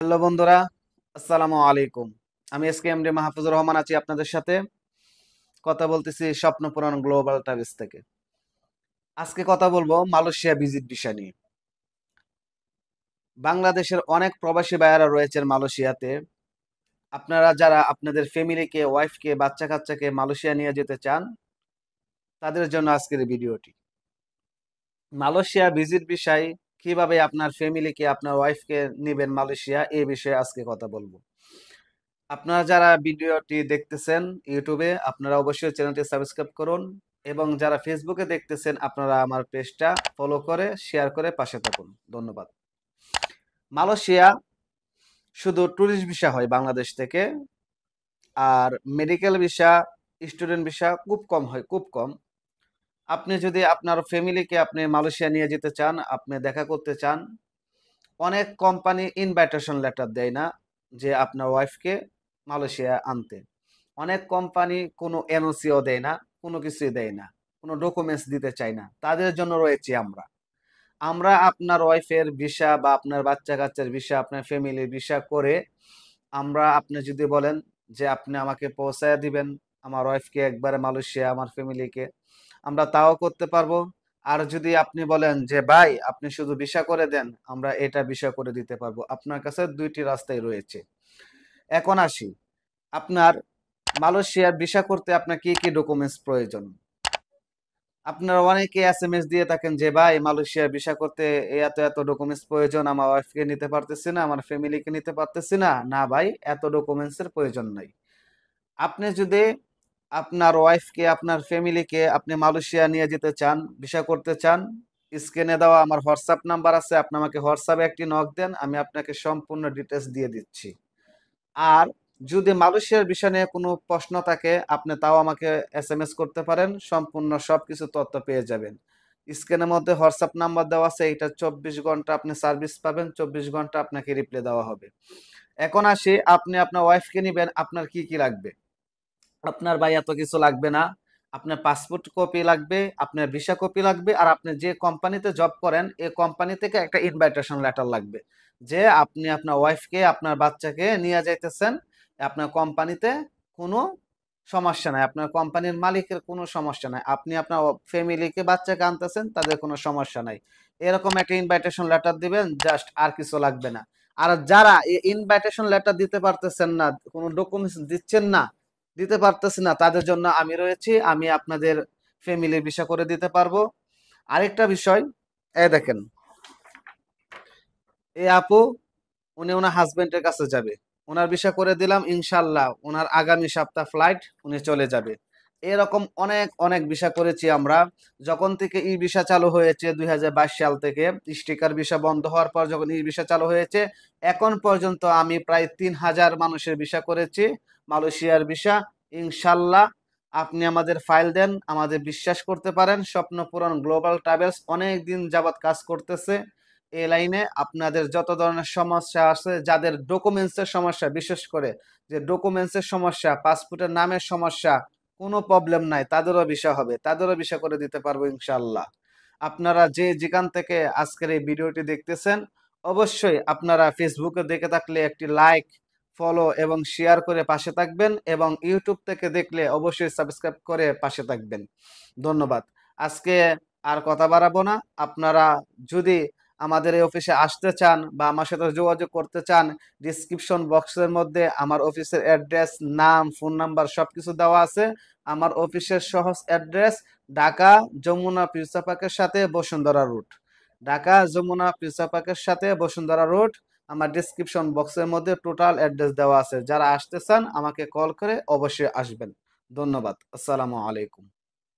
Hello বন্ধুরা, আসসালামু আলাইকুম। আমি এসকে মাহফুজুর রহমান আছি আপনাদের সাথে। কথা বলতেছি স্বপ্নপুরন গ্লোবাল ট্রাভেলস থেকে। আজকে কথা বলবো মালয়েশিয়া ভিজিট ভিসা নিয়ে। বাংলাদেশের অনেক প্রবাসী ভাইয়ারা রয়েছেন মালয়েশিয়াতে। আপনারা যারা আপনাদের ফ্যামিলিকে, ওয়াইফকে, বাচ্চা কাচ্চাকে মালয়েশিয়া নিয়ে যেতে চান, তাদের জন্য আজকের এই ভিডিওটি। মালয়েশিয়া ভিজিট ভিসায় কিভাবে আপনার ফ্যামিলিকে, আপনার ওয়াইফকে নিবেন মালয়েশিয়া, এই বিষয়ে আজকে কথা বলবো। আপনারা যারা ভিডিওটি দেখতেছেন ইউটিউবে, আপনারা অবশ্যই চ্যানেলটি সাবস্ক্রাইব করুন, এবং যারা ফেসবুকে দেখতেছেন আপনারা আমার পেজটা ফলো করে শেয়ার করে পাশে থাকুন। ধন্যবাদ। মালয়েশিয়া শুধু ট্যুরিস্ট ভিসা হয় বাংলাদেশ থেকে, আর মেডিকেল ভিসা, স্টুডেন্ট ভিসা খুব কম হয়, খুব কম। আপনি যদি আপনার ফ্যামিলিকে আপনি মালয়েশিয়া নিয়ে যেতে চান, আপনি দেখা করতে চান, অনেক কোম্পানি ইনভাইটেশন লেটার দেয় না যে আপনার ওয়াইফকে মালয়েশিয়া আনতে। অনেক কোম্পানি কোনো এনওসিও দেয় না, কোনো কিছুই দেয় না, কোনো ডকুমেন্টস দিতে চায় না। তাদের জন্য রয়েছে আমরা। আমরা আপনার ওয়াইফের ভিসা বা আপনার বাচ্চা কাচ্চার ভিসা, আপনার ফ্যামিলির ভিসা করে, আমরা, আপনি যদি বলেন যে আপনি আমাকে পৌঁছায় দিবেন আমার ওয়াইফকে একবারে মালয়েশিয়া, আমার ফ্যামিলিকে, আমরা তাও করতে পারবো। আর যদি আপনি বলেন যে ভাই আপনি শুধু ভিসা করে দেন, আমরা এটা ভিসা করে দিতে পারবো। আপনার কাছে দুইটি রাস্তাই রয়েছে। এখন আসি, আপনার মালয়েশিয়ার ভিসা করতে আপনার কি কি ডকুমেন্টস প্রয়োজন। আপনারা অনেকে এসএমএস দিয়ে থাকেন যে ভাই মালয়েশিয়ার ভিসা করতে এত এত ডকুমেন্টস প্রয়োজন, আমার ওয়াইফকে নিতে পারতেছি না, আমার ফ্যামিলিকে নিতে পারতেছি না। না ভাই, এত ডকুমেন্টস এর প্রয়োজন নাই। আপনি যদি আপনার ওয়াইফকে, আপনার ফ্যামিলিকে আপনি মালয়েশিয়া নিয়ে যেতে চান, ভিসা করতে চান, স্ক্রিনে দেওয়া আমার হোয়াটসঅ্যাপ নাম্বার আছে, আপনি আমাকে হোয়াটসঅ্যাপে একটি নক দেন, আমি আপনাকে সম্পূর্ণ ডিটেলস দিয়ে দিচ্ছি। আর যদি মালয়েশিয়ার বিষয় নিয়ে কোনো প্রশ্ন থাকে, আপনি তাও আমাকে এসএমএস করতে পারেন, সম্পূর্ণ সবকিছু তথ্য পেয়ে যাবেন। স্ক্রিনের মধ্যে হোয়াটসঅ্যাপ নাম্বার দেওয়া আছে, এটা 24 ঘন্টা আপনি সার্ভিস পাবেন, 24 ঘন্টা আপনাকে রিপ্লাই দেওয়া হবে। এখন আসি, আপনি আপনার ওয়াইফকে নিবেন, আপনার কি কি লাগবে। আপনার ভাই এত কিছু লাগবে না। আপনার পাসপোর্ট কপি লাগবে, আপনার ভিসা কপি লাগবে, আর আপনি যে কোম্পানিতে জব করেন এই কোম্পানি থেকে একটা ইনভাইটেশন লেটার লাগবে, যে আপনি আপনার ওয়াইফকে, আপনার বাচ্চাকে নিয়ে যাইতেছেন আপনার কোম্পানিতে। কোনো সমস্যা নাই, আপনার কোম্পানির মালিকের কোনো সমস্যা নাই, আপনি আপনার ফ্যামিলিকে, বাচ্চাকে আনতেছেন, তাদের কোনো সমস্যা নাই। এরকম একটা ইনভাইটেশন লেটার দিবেন, জাস্ট, আর কিছু লাগবে না। আর যারা এই ইনভাইটেশন লেটার দিতে পারতেছেন না, কোনো ডকুমেন্টস দিচ্ছেন না, দিতে পারতেছি না, তাদের জন্য আমি রয়েছি। আমি আপনাদের ফ্যামিলির ভিসা করে দিতে পারবো। আরেকটা বিষয়, দেখেন, এই আপু, উনি ওনার হাজবেন্ডের কাছে যাবে, ওনার ভিসা করে দিলাম, ইনশাল্লাহ ওনার আগামী সপ্তাহ ফ্লাইট, উনি চলে যাবে। এরকম অনেক অনেক ভিসা করেছি আমরা। যখন থেকে ই ভিসা চালু হয়েছে 2022 সাল থেকে, স্টিকার ভিসা বন্ধ হওয়ার পর যখন ই ভিসা চালু হয়েছে, এখন পর্যন্ত আমি প্রায় 3000 মানুষের ভিসা করেছি, মালয়েশিয়ার ভিসা। ইনশাল্লাহ আপনি আমাদের ফাইল দেন, আমাদের বিশ্বাস করতে পারেন। স্বপ্নপূরণ গ্লোবাল ট্রাভেলস অনেক দিন যাবৎ কাজ করতেছে এই লাইনে। আপনাদের যত ধরনের সমস্যা আছে, যাদের ডকুমেন্টসের সমস্যা, বিশেষ করে যে ডকুমেন্টসের সমস্যা, পাসপোর্টের নামের সমস্যা, কোনো প্রবলেম নাই, তাদেরও বিষয় হবে, তাদেরও বিষয় করে দিতে পারবো ইনশাল্লাহ। আপনারা যে যেখান থেকে আজকের এই ভিডিওটি দেখতেছেন, অবশ্যই আপনারা ফেসবুকে দেখে থাকলে একটি লাইক, ফলো এবং শেয়ার করে পাশে থাকবেন, এবং ইউটিউব থেকে দেখলে অবশ্যই সাবস্ক্রাইব করে পাশে থাকবেন। ধন্যবাদ। আজকে আর কথা বাড়াবো না। আপনারা যদি আমাদের এই অফিসে আসতে চান বা আমার সাথে যোগাযোগ করতে চান, ডিসক্রিপশন বক্সের মধ্যে আমার অফিসের অ্যাড্রেস, নাম, ফোন নাম্বার সবকিছু দেওয়া আছে। আমার অফিসের সহজ অ্যাড্রেস ঢাকা যমুনা ফিউচার পার্কের সাথে বসুন্ধরা রোড। ঢাকা যমুনা ফিউচার পার্কের সাথে বসুন্ধরা রোড। আমার ডিসক্রিপশন বক্সের মধ্যে টোটাল অ্যাড্রেস দেওয়া আছে। যারা আসতে চান আমাকে কল করে অবশ্যই আসবেন। ধন্যবাদ। আসসালামু আলাইকুম।